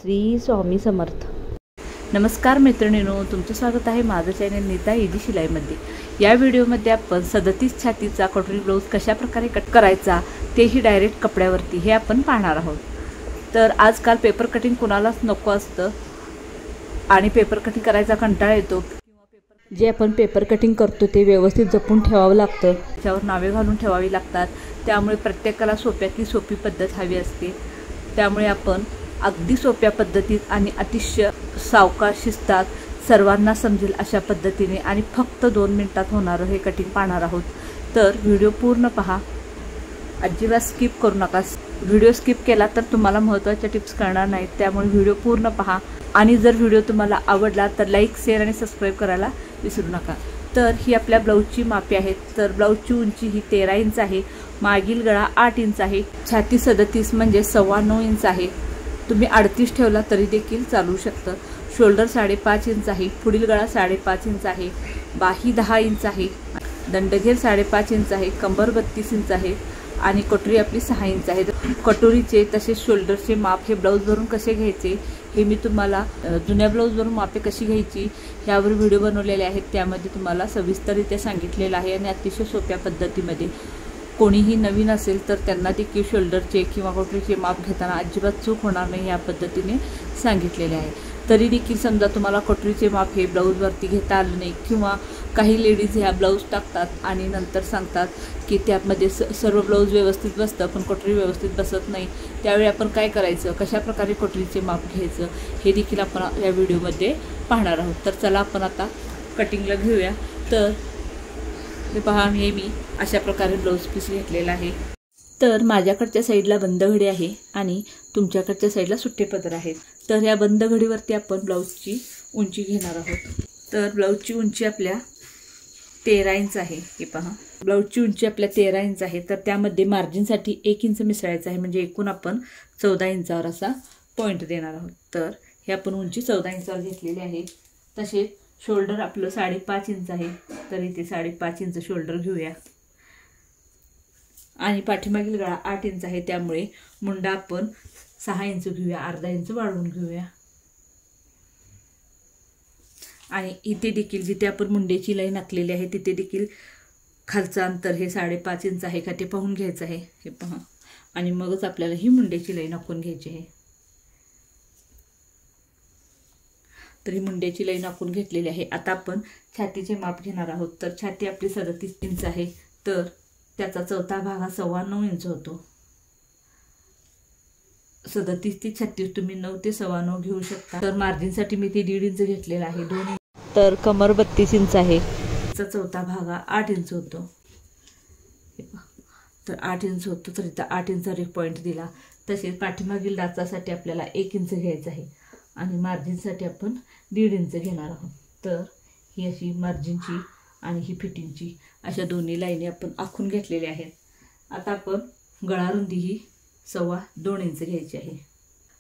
श्री स्वामी समर्थ। नमस्कार मैत्रिणींनो, तुमचं स्वागत आहे माझं चॅनल नीता इजी शिलाईमध्ये। या व्हिडिओमध्ये आपण 37 छातीचा कटोरी ब्लाऊज कशा प्रकारे कट करायचा तेही डायरेक्ट कपड्यावरती हे आपण पाहणार आहोत। तर आजकाल पेपर कटिंग कुणालाच नको असतं आणि पेपर कटिंग करायचा कंटाळा येतो। जे आपण पेपर कटिंग करतो ते व्यवस्थित जपून ठेवावं लागतं, त्यावर नावे घालून ठेवावी लागतात। त्यामुळे प्रत्येकाला सोप्यातली सोपी पद्धत हवी असते। त्यामुळे आपण अगदी सोप्या पद्धतीत आणि अतिशय सावकाश शिस्तात सर्वांना समजेल अशा पद्धतीने आणि फक्त 2 मिनिटात होणारं हे कटिंग पाहणार आहोत। तर व्हिडिओ पूर्ण पहा, अजिबात स्किप करू नका। व्हिडिओ स्किप केला तर तुम्हाला महत्त्वाच्या टिप्स कळणार नाहीत, त्यामुळे व्हिडिओ पूर्ण पहा। आणि जर व्हिडिओ तुम्हाला आवडला तर लाईक, शेअर आणि सबस्क्राईब करायला विसरू नका। तर ही आपल्या ब्लाऊजची मापे आहेत। तर ब्लाऊजची उंची ही 13 इंच आहे, मागील गळा 8 इंच आहे, छाती 37 म्हणजे 9.25 इंच आहे। तुम्ही 38 ठेवला तरी देखील चालू शकतं। शोल्डर 5.5 इंच आहे, पुढील गळा 5.5 इंच आहे, बाही 10 इंच आहे, दंडघेर 5.5 इंच आहे, कंबर 32 इंच आहे आणि कटोरी आपली 6 इंच आहे। कटोरीचे तसेच शोल्डरचे माप हे ब्लाऊजवरून कसे घ्यायचे हे मी तुम्हाला जुन्या ब्लाऊजवरून मापे कशी घ्यायची यावर व्हिडिओ बनवलेले आहेत। त्यामध्ये तुम्हाला सविस्तररित्या सांगितलेलं आहे आणि अतिशय सोप्या पद्धतीमध्ये। कोणीही नवीन असेल तर त्यांना देखील शोल्डरचे किंवा कटोरीचे माप घेताना अजिबात चूक होणार नाही या पद्धतीने सांगितलेले आहे। तरी देखील समजा तुम्हाला कटोरीचे माप हे ब्लाऊजवरती घेता आलं नाही किंवा काही लेडीज ह्या ब्लाऊज टाकतात आणि नंतर सांगतात की त्यामध्ये सर्व ब्लाऊज व्यवस्थित बसतं पण कटोरी व्यवस्थित बसत नाही, त्यावेळी आपण काय करायचं, कशा प्रकारे कटोरीचे माप घ्यायचं हे देखील आपण या व्हिडिओमध्ये पाहणार आहोत। तर चला आपण आता कटिंगला घेऊया। तर हे पहा, मी अशा प्रकारे ब्लाऊज पीस घेतलेला आहे। तर माझ्याकडच्या साईडला बंद घडी आहे आणि तुमच्याकडच्या साईडला सुट्टे पदर आहेत। तर या बंद घडीवरती आपण ब्लाऊजची उंची घेणार आहोत। तर ब्लाऊजची उंची आपल्या 13 इंच आहे। हे पहा, ब्लाऊजची उंची आपल्या 13 इंच आहे। तर त्यामध्ये मार्जिनसाठी 1 इंच मिसळायचं आहे, म्हणजे एकूण आपण 14 इंचावर असा पॉईंट देणार आहोत। तर हे आपण उंची 14 इंचावर घेतलेली आहे। तसेच शोल्डर आपलं 5.5 इंच आहे, तर इथे 5.5 इंच शोल्डर घेऊया आणि पाठीमागील गळा 8 इंच आहे, त्यामुळे मुंडा आपण 6 इंच घेऊया, अर्धा इंच वाढवून घेऊया। आणि इथे देखील जिथे आपण मुंड्याची लाईन आखलेली आहे तिथे देखील खालचं अंतर हे 5.5 इंच आहे का ते पाहून घ्यायचं आहे। हे पहा, आणि मगच आपल्याला ही मुंड्याची लाईन आखून घ्यायची आहे। तर ही मुंड्याची लाईन आखून घेतलेली आहे। आता आपण छातीचे माप घेणार आहोत। तर छाती आपली 37 इंच आहे, तर त्याचा चौथा भाग हा 9.25 इंच होतो। 37 ते 36 तुम्ही 9 ते 9.25 घेऊ शकता। तर मार्जिनसाठी मी ते 1.5 इंच घेतलेला आहे, 2 इंच। तर कमर 32 इंच आहे, त्याचा चौथा भाग हा 8 इंच होतो। तर 8 इंच होतो, तर इथं 8 इंचावर एक पॉईंट दिला। तसेच पाठीमागील डाचासाठी आपल्याला 1 इंच घ्यायचं आहे आणि मार्जिनसाठी आपण 1.5 इंच घेणार आहोत। तर ही अशी मार्जिनची आणि ही फिटिंगची अशा दोन्ही लाईनी आपण आखून घेतलेल्या आहेत। आता आपण गळा रुंदी ही 2.25 इंच घ्यायची आहे।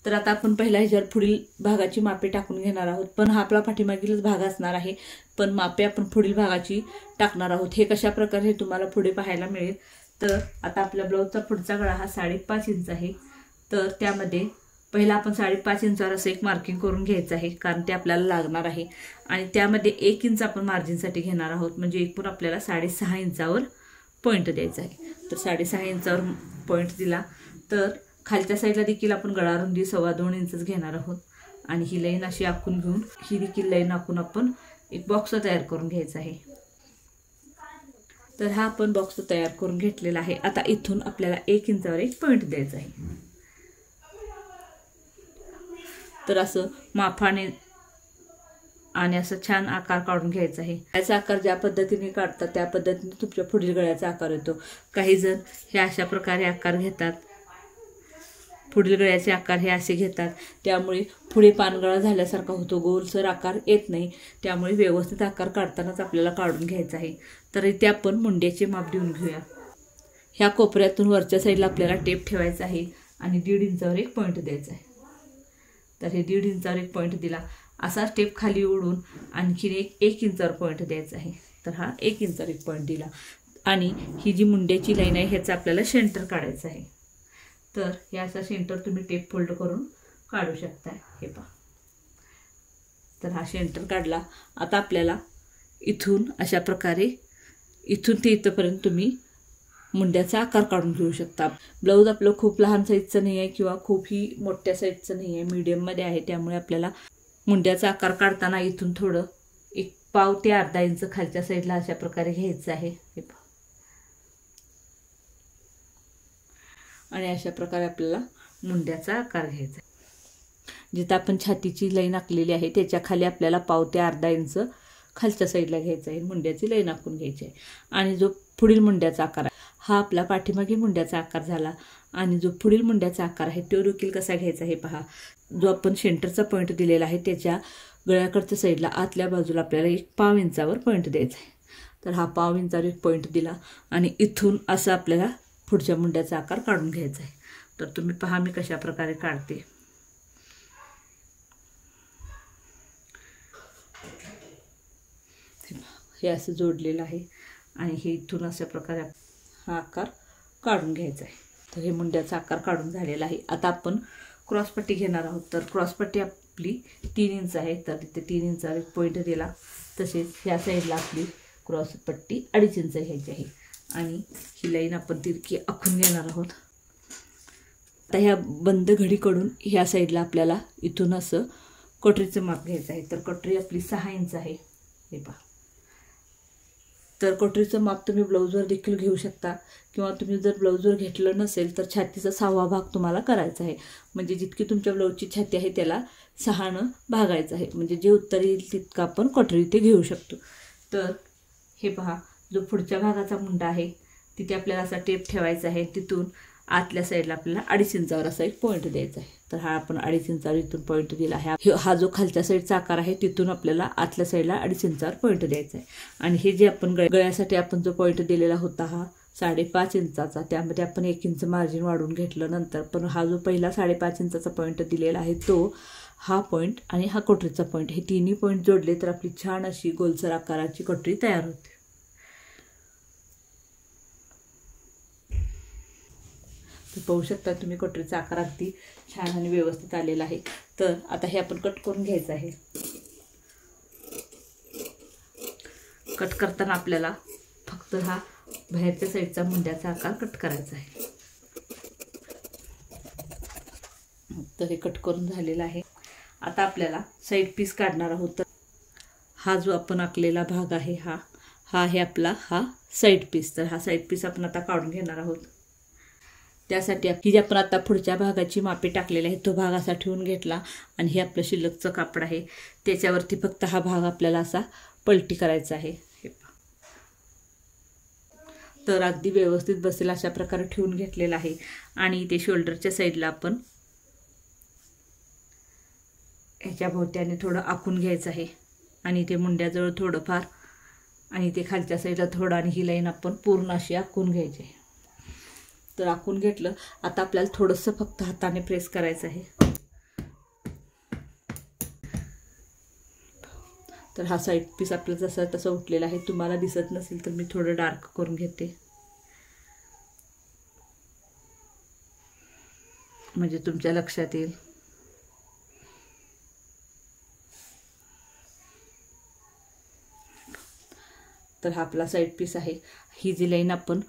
तर आता आपण पहिला ह्याच्यावर पुढील भागाची मापे टाकून घेणार आहोत, पण हा आपला पाठीमागीलच भाग असणार आहे, पण मापे आपण पुढील भागाची टाकणार आहोत। हे कशा प्रकारे हे तुम्हाला पुढे पाहायला मिळेल। तर आता आपल्या ब्लाऊजचा पुढचा गळा हा 5.5 इंच आहे, तर त्यामध्ये पहिला आपण 5.5 इंचावर असं एक मार्किंग करून घ्यायचं आहे, कारण ते आपल्याला लागणार आहे। आणि त्यामध्ये 1 इंच आपण मार्जिनसाठी घेणार आहोत, म्हणजे एकूण आपल्याला 6.5 इंचावर पॉईंट द्यायचा आहे। तर 6.5 इंचावर पॉईंट दिला, तर खालच्या साईडला देखील आपण गळा रुंदी 2.25 इंचच घेणार आहोत आणि ही लाईन अशी आखून घेऊन ही देखील लाईन आखून आपण एक बॉक्स तयार करून घ्यायचा आहे। तर हा आपण बॉक्स तयार करून घेतलेला आहे। आता इथून आपल्याला 1 इंचावर एक पॉईंट द्यायचा आहे। तर असं मापाने आणि असं छान आकार काढून घ्यायचा आहे। याचा आकार ज्या पद्धतीने काढतात त्या पद्धतीने तुमच्या पुढील गळ्याचा आकार येतो। काही जण हे अशा प्रकारे आकार घेतात, पुढील गळ्याचे आकार हे असे घेतात, त्यामुळे पुढे पानगळा झाल्यासारखा होतो, गोलसर आकार येत नाही। त्यामुळे व्यवस्थित आकार काढतानाच आपल्याला काढून घ्यायचा आहे। तर इथे आपण मुंड्याचे माप देऊन घेऊया। ह्या कोपऱ्यातून वरच्या साईडला आपल्याला टेप ठेवायचा आहे आणि 1.5 इंचावर एक पॉईंट द्यायचा आहे। तर हे 1.5 इंचावर एक पॉईंट दिला, असा स्टेप खाली ओढून आणखीन 1 इंचावर पॉईंट द्यायचा आहे। तर हा 1 इंचावर एक पॉईंट दिला आणि ही जी मुंड्याची लाईन आहे ह्याचा आपल्याला सेंटर काढायचं आहे। तर हे असा सेंटर तुम्ही टेप फोल्ड करून काढू शकता। हे पहा, तर हा सेंटर काढला। आता आपल्याला इथून अशा प्रकारे इथून ते इथपर्यंत तुम्ही मुंड्याचा आकार काढून घेऊ शकता। ब्लाऊज आपलं खूप लहान साईजचं नाही आहे किंवा खूपही मोठ्या साईजचं नाही आहे, मीडियममध्ये आहे, त्यामुळे आपल्याला मुंड्याचा आकार काढताना इथून थोडं 1 पाव ते अर्धा इंच खालच्या साईडला अशा प्रकारे घ्यायचं आहे। हे पहा, आणि अशा प्रकारे आपल्याला मुंड्याचा आकार घ्यायचा आहे। जिथं आपण छातीची लाईन आखलेली आहे त्याच्या खाली आपल्याला पाव ते अर्धा इंच खालच्या साईडला घ्यायचं आहे, मुंड्याची लाईन आखून घ्यायची आहे। आणि जो पुढील मुंड्याचा आकार आहे हा आपला पाठीमागे मुंड्याचा आकार झाला। आणि जो पुढील मुंड्याचा आकार आहे तो देखील कसा घ्यायचा हे पहा। जो आपण सेंटरचा पॉईंट दिलेला आहे त्याच्या गळ्याकडच्या साईडला आतल्या बाजूला आपल्याला 1 पाव इंचावर पॉईंट द्यायचा आहे। तर हा पाव इंचावर 1 पॉईंट दिला आणि इथून असं आपल्याला पुढच्या मुंड्याचा आकार काढून घ्यायचा आहे। तर तुम्ही पहा मी कशा प्रकारे काढते। हे असं जोडलेलं आहे आणि हे इथून अशा प्रकारे हा आकार काढून घ्यायचा आहे। तर हे मुंड्याचा आकार काढून झालेला आहे। आता आपण क्रॉसपट्टी घेणार आहोत। तर क्रॉसपट्टी आपली 3 इंच आहे, तर तिथे 3 इंचावर 1 पॉईंट दिला। तसेच ह्या साईडला आपली क्रॉसपट्टी 2.5 इंच घ्यायची आहे आणि ही लाईन आपण तिरकी आखून घेणार आहोत। आता ह्या बंद घडीकडून ह्या साईडला आपल्याला इथून असं कटोरीचं माप घ्यायचं आहे। तर कटोरी आपली 6 इंच आहे। हे पहा, तर कटोरीचं माप तुम्ही ब्लाऊजवर देखील घेऊ शकता किंवा तुम्ही जर ब्लाऊजवर घेतलं नसेल तर छातीचा 6वा भाग तुम्हाला करायचा आहे। म्हणजे जितकी तुमच्या ब्लाऊजची छाती आहे त्याला 6नं भागायचं आहे, म्हणजे जे उत्तर येईल तितकं आपण कटोरी ते घेऊ शकतो। तर हे पहा, जो पुढच्या भागाचा मुंडा आहे तिथे आपल्याला असा टेप ठेवायचा आहे। तिथून आतल्या साईडला आपल्याला 2.5 इंचावर असा 1 पॉईंट द्यायचा आहे। तर हा आपण 2.5 इंचावर इथून पॉईंट दिला आहे। हा जो खालच्या साईडचा आकार आहे तिथून आपल्याला आतल्या साईडला 2.5 इंचावर पॉईंट द्यायचा आहे। आणि हे जे आपण गळ्यासाठी आपण जो पॉईंट दिलेला होता हा 5.5 इंचाचा, त्यामध्ये आपण 1 इंच मार्जिन वाढवून घेतलं नंतर, पण हा जो पहिला 5.5 इंचाचा पॉईंट दिलेला आहे तो हा पॉईंट आणि हा कटोरीचा पॉईंट हे तिन्ही पॉईंट जोडले तर आपली छान अशी गोलसर आकाराची कटोरी तयार होते। तर पाहू शकता तुम्ही कटोरीचा आकार अगदी छान आणि व्यवस्थित आलेला आहे। तर आता हे आपण कट करून घ्यायचं आहे। कट करताना आपल्याला फक्त हा बाहेरच्या साईडचा मुंड्याचा आकार कट करायचा आहे। तर हे कट करून झालेला आहे। आता आपल्याला साईड पीस काढणार आहोत। तर हा जो आपण आखलेला भाग आहे हा आहे आपला साईड पीस। तर हा साईड पीस आपण आता काढून घेणार आहोत। त्यासाठी की जे आपण आता पुढच्या भागाची मापे टाकलेले आहे तो भाग असा ठेवून घेतला आणि हे आपलं शिल्लकचं कापड आहे त्याच्यावरती फक्त हा भाग आपल्याला असा पलटी करायचा आहे। तर अगदी व्यवस्थित बसेल अशा प्रकारे ठेवून घेतलेला आहे। आणि ते शोल्डरच्या साईडला आपण ह्याच्या भोवत्याने थोडं आखून घ्यायचं आहे आणि ते मुंड्याजवळ थोडंफार आणि ते खालच्या साईडला थोडं आणि ही लाईन आपण पूर्ण अशी आखून घ्यायची आहे। तर आखून घेतलं, आता आपल्याला थोडंसं फक्त हाताने प्रेस करायचं आहे। तर हा साईड पीस आपला जसा तसा उठलेला आहे, तुम्हाला दिसत नसेल तर मी थोडं डार्क करून घेते म्हणजे तुमच्या लक्षात येईल। तर हा आपला साईड पीस आहे। ही जी लाईन आपण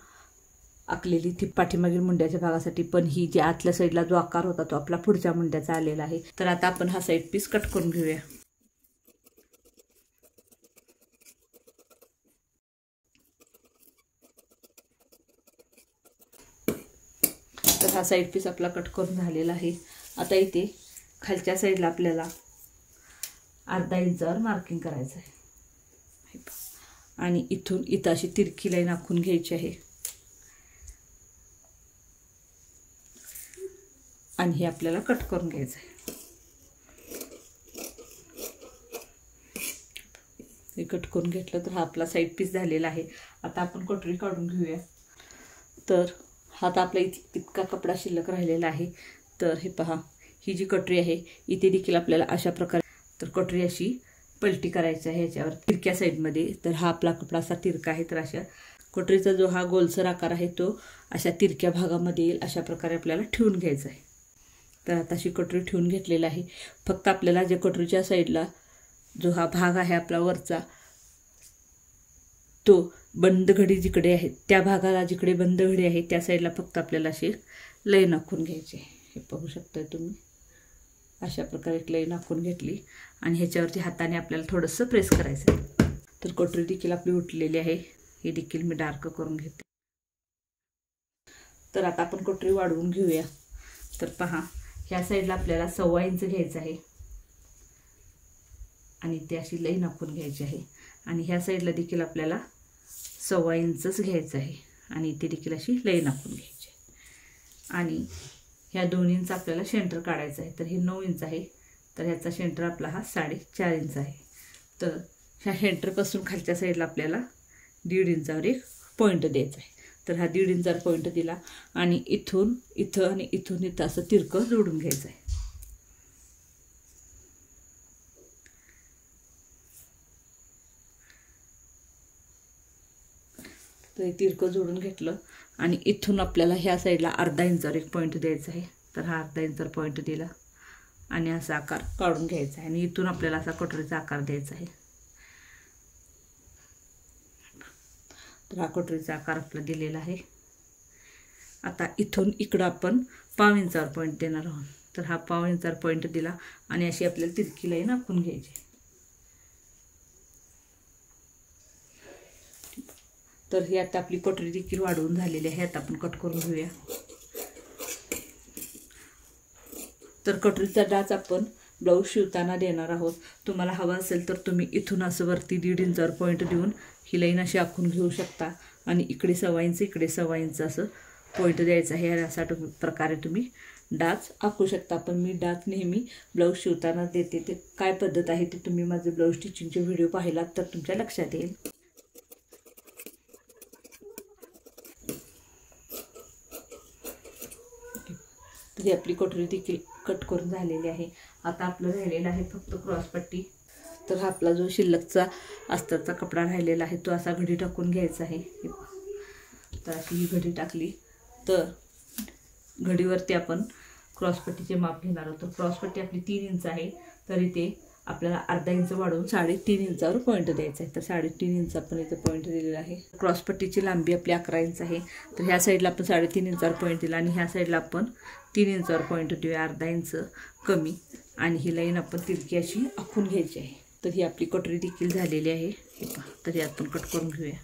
आखलेली ती पाठीमागील मुंड्याच्या भागासाठी, पण ही जी आतल्या साईडला जो आकार होता तो आपला पुढच्या मुंड्याचा आलेला आहे। तर आता आपण हा साईड पीस कट करून घेऊया। तर हा साईड पीस आपला कट करून झालेला आहे। आता इथे खालच्या साईडला आपल्याला अर्धा इंचावर मार्किंग करायचं आहे आणि इथं अशी तिरकी लाईन आखून घ्यायची आहे आणि हे आपल्याला कट करून घ्यायचं आहे। हे कट करून घेतलं तर हा आपला साईड पीस झालेला आहे। आता आपण कटोरी काढून घेऊया। तर हा आता आपला इतका कपडा शिल्लक राहिलेला आहे। तर हे पहा, ही जी कटोरी आहे इथे देखील आपल्याला अशा प्रकारे तर कटोरी अशी पलटी करायची आहे ह्याच्यावर तिरक्या साईडमध्ये। तर हा आपला कपडा असा तिरका आहे, तर अशा कटोरीचा जो हा गोलसर आकार आहे तो अशा तिरक्या भागामध्ये येईल अशा प्रकारे आपल्याला ठेवून घ्यायचा आहे। तर आता अशी कटोरी ठेवून घेतलेला आहे. फक्त आपल्याला जे कटोरीच्या साईडला जो हा भाग आहे आपला वरचा, तो बंद घडी जिकडे आहे त्या भागाला, जिकडे बंद घडी आहे त्या साईडला फक्त आपल्याला अशी लय नाखून घ्यायची. हे पाहू शकताय तुम्ही, अशा प्रकारे एक लय नाखून घेतली आणि ह्याच्यावरती हाताने आपल्याला थोडंसं प्रेस करायचं. तर कटोरी देखील आपली उठलेली आहे. हे देखील मी डार्क करून घेते. तर आता आपण कटोरी वाढवून घेऊया. तर पहा, ह्या साईडला आपल्याला 1.25 इंच घ्यायचं आहे आणि ते अशी लई नाखून घ्यायची आहे. आणि ह्या साईडला देखील आपल्याला 1.25 इंचच घ्यायचं आहे आणि इथे देखील अशी लई नाखून घ्यायची आहे. आणि ह्या 2 इंच आपल्याला सेंटर काढायचं आहे. तर हे 9 इंच आहे, तर ह्याचा सेंटर आपला हा 4.5 इंच आहे. तर ह्या सेंटरपासून खालच्या साईडला आपल्याला 1.5 इंचावर एक पॉईंट द्यायचा आहे. तर हा 1.5 इंचावर पॉईंट दिला आणि इथून इथं आणि इथून इथं असं तिरकं जोडून घ्यायचं आहे. तर तिरकं जोडून घेतलं आणि इथून आपल्याला ह्या साईडला 1/2 इंचावर एक पॉईंट द्यायचा आहे. तर हा 1/2 इंचावर पॉईंट दिला आणि असा आकार काढून घ्यायचा आहे आणि इथून आपल्याला असा कटोरीचा आकार द्यायचा आहे. तर हा कटोरीचा आकार आपला दिलेला आहे. आता इथून इकडं आपण 1/2 इंचावर पॉईंट देणार आहोत. तर हा 1/2 इंचावर पॉईंट दिला आणि अशी आपल्याला तिरकी लाईन आखून घ्यायची. तर ही आता आपली कटोरी देखील वाढवून झालेली आहे. आता आपण कट करून घेऊया. तर कटोरीचा डाच आपण ब्लाऊज शिवताना देणार आहोत. तुम्हाला हवा असेल तर तुम्ही इथून असं वरती 1.5 इंचावर पॉईंट देऊन ही लाईन अशी आखून घेऊ शकता आणि इकडे 1.25 इंच, इकडे 1.25 इंच असं पॉईंट द्यायचा आहे. अशा प्रकारे तुम्ही डाच आखू शकता. पण मी डाच नेहमी ब्लाऊज शिवताना देते. ते काय पद्धत आहे ते तुम्ही माझे ब्लाऊज स्टिचिंगचे व्हिडिओ पाहिलात तर तुमच्या लक्षात येईल. तर ही आपली कटोरी देखील कट करून झालेली आहे. आता आपलं राहिलेलं आहे फक्त क्रॉसपट्टी. तर हा आपला जो शिल्लकचा अस्तरचा कपडा राहिलेला आहे तो असा घडी टाकून घ्यायचा आहे. तर अशी ही घडी टाकली तर घडीवरती आपण क्रॉसपट्टीचे माप घेणार आहोत. तर क्रॉसपट्टी आपली 3 इंच आहे, तर इथे आपल्याला 1/2 इंच वाढवून 3.5 इंचावर पॉईंट द्यायचा आहे. तर 3.5 इंच आपण इथे पॉईंट दिलेला आहे. क्रॉसपट्टीची लांबी आपली 11 इंच आहे. तर ह्या साईडला आपण 3.5 इंचावर पॉईंट दिला आणि ह्या साईडला आपण 3 इंचावर पॉईंट देऊया, 1/2 इंच कमी. आणि ही लाईन आपण तिरकी अशी आखून घ्यायची आहे. तर ही आपली कटोरी देखील झालेली आहे. हे पहा, तर यात आपण कट करून घेऊया.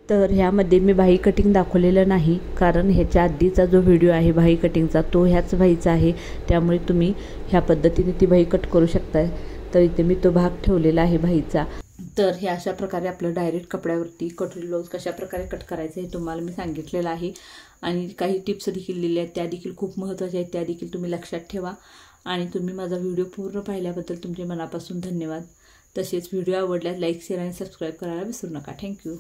तर ह्यामध्ये मी बाही कटिंग दाखवलेलं नाही, कारण ह्याच्या आधीचा जो व्हिडिओ आहे बाही कटिंगचा तो ह्याच बाहीचा आहे. त्यामुळे तुम्ही ह्या पद्धतीने ती बाही कट करू शकताय. तर इथे मी तो भाग ठेवलेला आहे बाहीचा. तर हे अशा प्रकारे आपलं डायरेक्ट कपड्यावरती कटोरी ब्लाऊज कशा प्रकारे कट करायचं हे तुम्हाला मी सांगितलेलं आहे. आणि काही टिप्स देखील दिल्या आहेत, त्या देखील खूप महत्त्वाच्या आहेत. त्या देखील तुम्ही लक्षात ठेवा. आणि तुम्ही माझा व्हिडिओ पूर्ण पाहिल्याबद्दल तुमचे मनापासून धन्यवाद. तसेच व्हिडिओ आवडल्यास लाईक, शेअर आणि सबस्क्राईब करायला विसरू नका. थँक्यू.